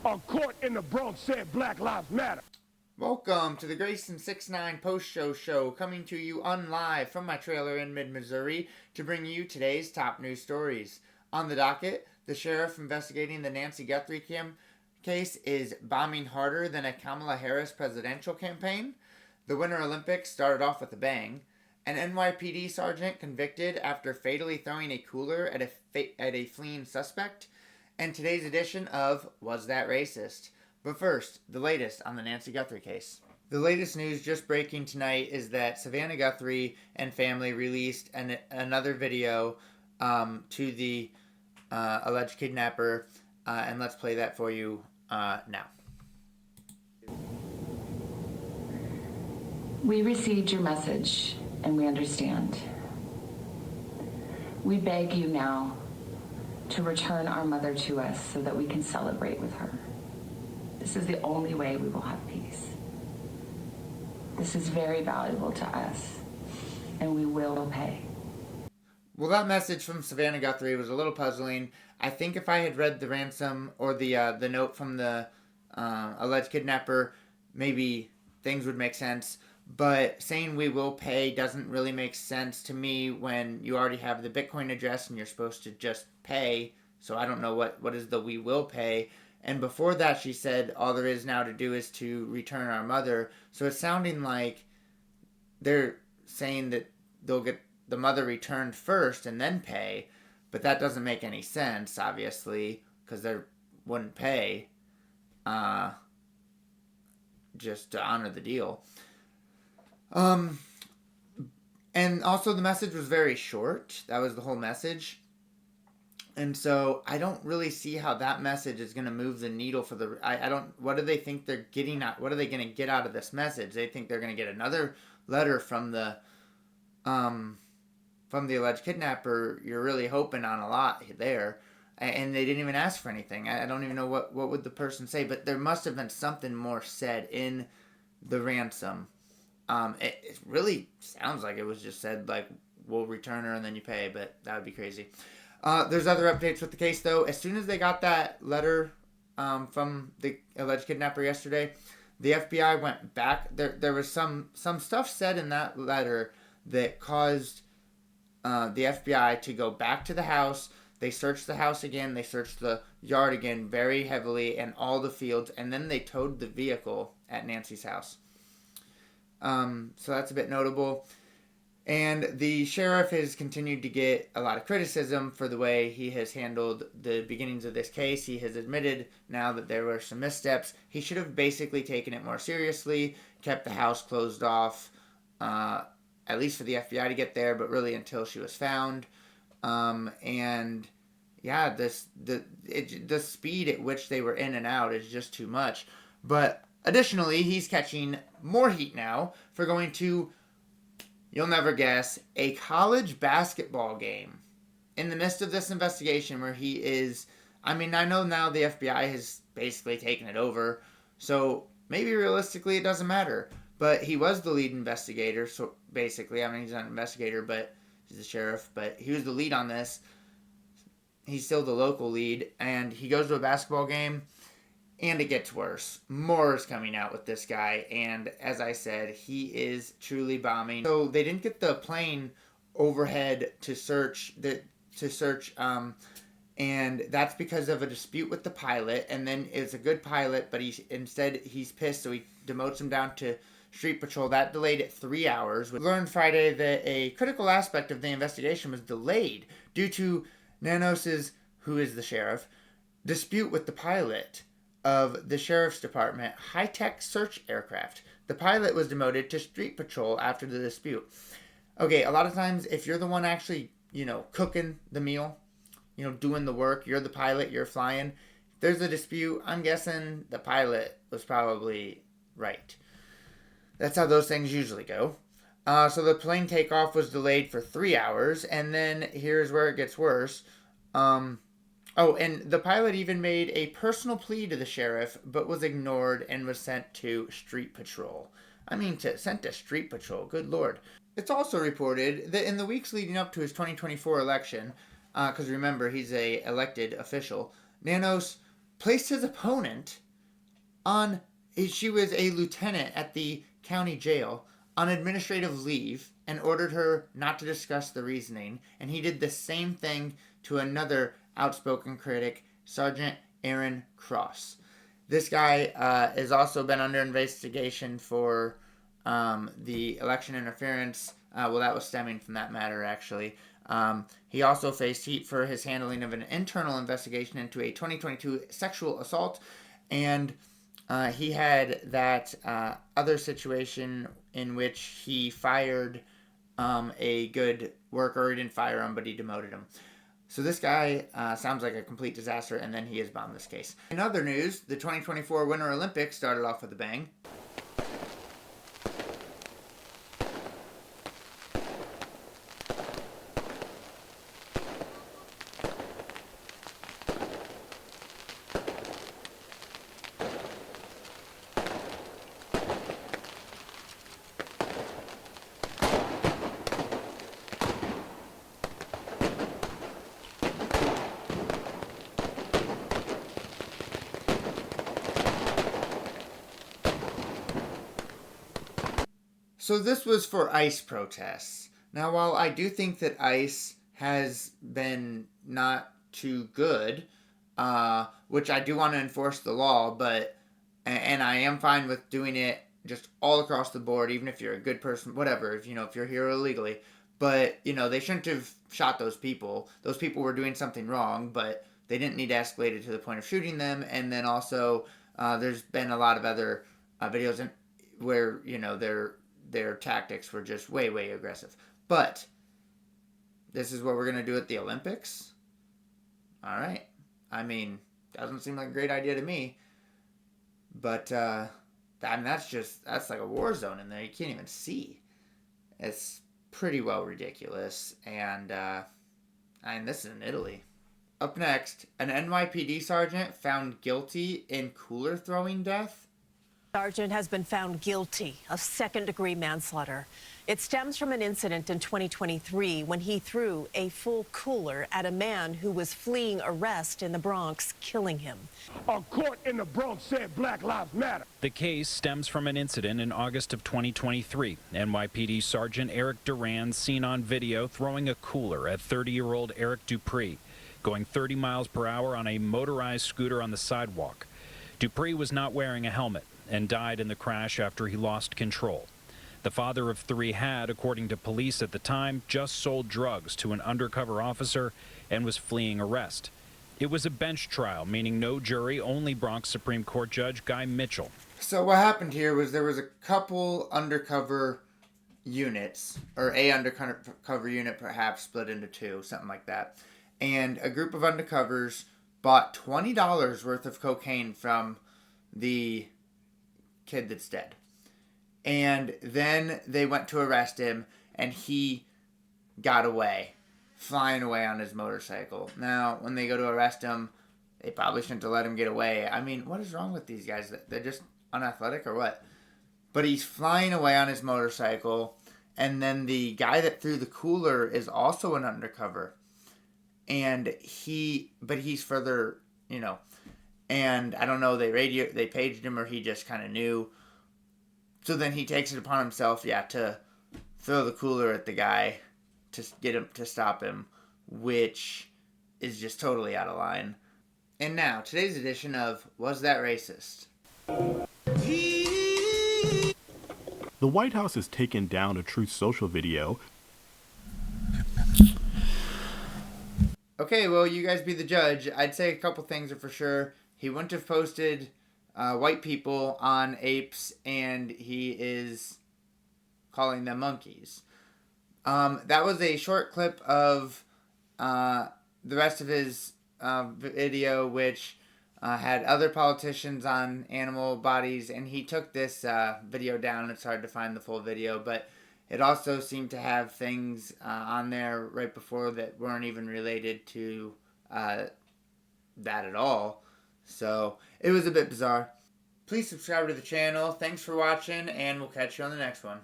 A court in the Bronx said Black Lives Matter. Welcome to the Grayson 6ix9ine post-show show, coming to you unlive from my trailer in mid-Missouri to bring you today's top news stories. On the docket, the sheriff investigating the Nancy Guthrie case is bombing harder than a Kamala Harris presidential campaign. The Winter Olympics started off with a bang. An NYPD sergeant convicted after fatally throwing a cooler at a fleeing suspect. And today's edition of Was That Racist? But first, the latest on the Nancy Guthrie case. The latest news just breaking tonight is that Savannah Guthrie and family released another video to the alleged kidnapper, and let's play that for you now. We received your message, and we understand. We beg you now to return our mother to us so that we can celebrate with her. This is the only way we will have peace. This is very valuable to us, and we will pay. Well, that message from Savannah Guthrie was a little puzzling. I think if I had read the ransom or the note from the alleged kidnapper, maybe things would make sense. But saying we will pay doesn't really make sense to me when you already have the Bitcoin address and you're supposed to just pay. So I don't know what is the we will pay. And before that, she said all there is now to do is to return our mother. So it's sounding like they're saying that they'll get the mother returned first and then pay. But that doesn't make any sense, obviously, because they wouldn't pay just to honor the deal. And also the message was very short. That was the whole message. And so I don't really see how that message is going to move the needle for the... what do they think they're getting at? What are they going to get out of this message? They think they're going to get another letter from the alleged kidnapper. You're really hoping on a lot there. And they didn't even ask for anything. I don't even know what would the person say. But there must have been something more said in the ransom. It really sounds like it was just said, like, we'll return her and then you pay. But that would be crazy. There's other updates with the case, though. As soon as they got that letter from the alleged kidnapper yesterday, the FBI went back. There was some stuff said in that letter that caused the FBI to go back to the house. They searched the house again. They searched the yard again very heavily and all the fields. And then they towed the vehicle at Nancy's house. So that's a bit notable. And the sheriff has continued to get a lot of criticism for the way he has handled the beginnings of this case. He has admitted now that there were some missteps. He should have basically taken it more seriously, kept the house closed off, at least for the FBI to get there, but really until she was found. And yeah, the speed at which they were in and out is just too much. But additionally, he's catching more heat now for going to, you'll never guess, a college basketball game in the midst of this investigation where he is... I mean, I know now the FBI has basically taken it over, so maybe realistically it doesn't matter. But he was the lead investigator, so basically, I mean, he's not an investigator, but he's the sheriff, but he was the lead on this. He's still the local lead, and he goes to a basketball game, and it gets worse. More is coming out with this guy, and as I said, he is truly bombing. So they didn't get the plane overhead to search, and that's because of a dispute with the pilot. And then it's a good pilot, but he's pissed, so he demotes him down to street patrol. That delayed it 3 hours. We learned Friday that a critical aspect of the investigation was delayed due to Nanos's, who is the sheriff, dispute with the pilot of the sheriff's department high-tech search aircraft. The pilot was demoted to street patrol after the dispute. Okay, a lot of times if you're the one actually, cooking the meal, doing the work, you're the pilot, you're flying, if there's a dispute, I'm guessing the pilot was probably right. That's how those things usually go. So the plane takeoff was delayed for 3 hours, and then here's where it gets worse. And the pilot even made a personal plea to the sheriff, but was ignored and was sent to street patrol. Sent to street patrol, good lord. It's also reported that in the weeks leading up to his 2024 election, because remember, he's a elected official, Nanos placed his opponent on, she was a lieutenant at the county jail, on administrative leave, and ordered her not to discuss the reasoning. And he did the same thing to another outspoken critic, Sergeant Aaron Cross. This guy has also been under investigation for the election interference. Well, that was stemming from that matter, actually. He also faced heat for his handling of an internal investigation into a 2022 sexual assault. And he had that other situation in which he fired a good worker. He didn't fire him, but he demoted him. So this guy sounds like a complete disaster, and then he has bombed this case. In other news, the 2024 Winter Olympics started off with a bang. So this was for ICE protests. Now, while I do think that ICE has been not too good, which I do want to enforce the law, and I am fine with doing it just all across the board, even if you're a good person, whatever, if you're here illegally. But, they shouldn't have shot those people. Those people were doing something wrong, but they didn't need to escalate it to the point of shooting them. And then also, there's been a lot of other videos where, their tactics were just way, way aggressive. But this is what we're going to do at the Olympics? All right. I mean, doesn't seem like a great idea to me. But, that's like a war zone in there. You can't even see. It's pretty well ridiculous. And, this is in Italy. Up next, an NYPD sergeant found guilty in cooler throwing death. Sergeant has been found guilty of second-degree manslaughter. It stems from an incident in 2023 when he threw a full cooler at a man who was fleeing arrest in the Bronx, killing him. A court in the Bronx said Black Lives Matter. The case stems from an incident in August of 2023. NYPD Sergeant Eric Duran seen on video throwing a cooler at 30-year-old Eric Dupree, going 30 miles per hour on a motorized scooter on the sidewalk. Dupree was not wearing a helmet and died in the crash after he lost control. The father of three had, according to police at the time, just sold drugs to an undercover officer and was fleeing arrest. It was a bench trial, meaning no jury, only Bronx Supreme Court Judge Guy Mitchell. So what happened here was there was a couple undercover units, or a undercover unit perhaps split into two, something like that. And a group of undercovers bought $20 worth of cocaine from the kid that's dead. And then they went to arrest him, and he got away, flying away on his motorcycle. Now, when they go to arrest him, they probably shouldn't have let him get away. I mean, what is wrong with these guys? They're just unathletic or what? But he's flying away on his motorcycle, and then the guy that threw the cooler is also an undercover. And he's further, and I don't know, they paged him, or he just kind of knew. So then he takes it upon himself, to throw the cooler at the guy to get him to stop him, which is just totally out of line. And now, today's edition of Was That Racist? The White House has taken down a Truth Social video. Okay, well, you guys be the judge. I'd say a couple things are for sure. He wouldn't have posted white people on apes, and he is calling them monkeys. That was a short clip of the rest of his video, which had other politicians on animal bodies, and he took this video down. It's hard to find the full video, but it also seemed to have things on there right before that weren't even related to that at all. So it was a bit bizarre. Please subscribe to the channel. Thanks for watching, and we'll catch you on the next one.